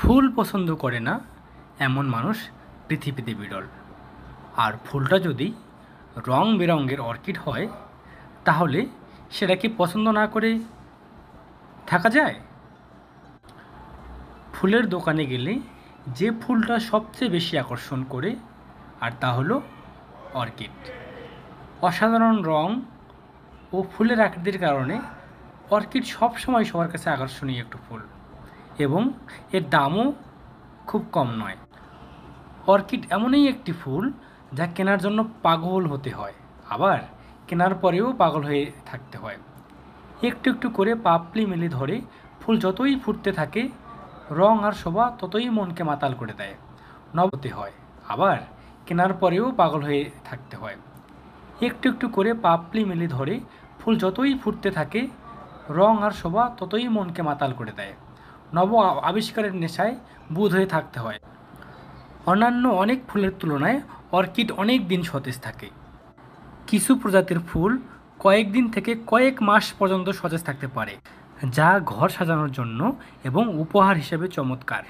ফুল পছন্দ করে না এমন মানুষ পৃথিবীতে বিরল। আর ফুলটা যদি রং বেরঙের অর্কিড হয় তাহলে সেটা কি পছন্দ না করে থাকা যায়? ফুলের দোকানে গেলে যে ফুলটা সবচেয়ে বেশি আকর্ষণ করে আর তা হলো অর্কিড। অসাধারণ রং ও ফুলের আকৃতির কারণে অর্কিড সবসময় সবার কাছে আকর্ষণীয় একটি ফুল এবং এর দামও খুব কম নয়। অর্কিড এমনই একটি ফুল যা কেনার জন্য পাগল হতে হয়, আবার কেনার পরেও পাগল হয়ে থাকতে হয়। একটু একটু করে পাপড়ি মেলে ধরে ফুল যতই ফুটতে থাকে রং আর শোভা ততই মনকে মাতাল করে দেয়। নবতে হয়, আবার কেনার পরেও পাগল হয়ে থাকতে হয়। একটু একটু করে পাপড়ি মেলে ধরে ফুল যতই ফুটতে থাকে রং আর শোভা ততই মনকে মাতাল করে দেয়। নব আবিষ্কারের নেশায় বুঁদ হয়ে থাকতে হয়। অন্যান্য অনেক ফুলের তুলনায় অর্কিড অনেক দিন সতেজ থাকে। কিছু প্রজাতির ফুল কয়েকদিন থেকে কয়েক মাস পর্যন্ত সতেজ থাকতে পারে, যা ঘর সাজানোর জন্য এবং উপহার হিসেবে চমৎকার।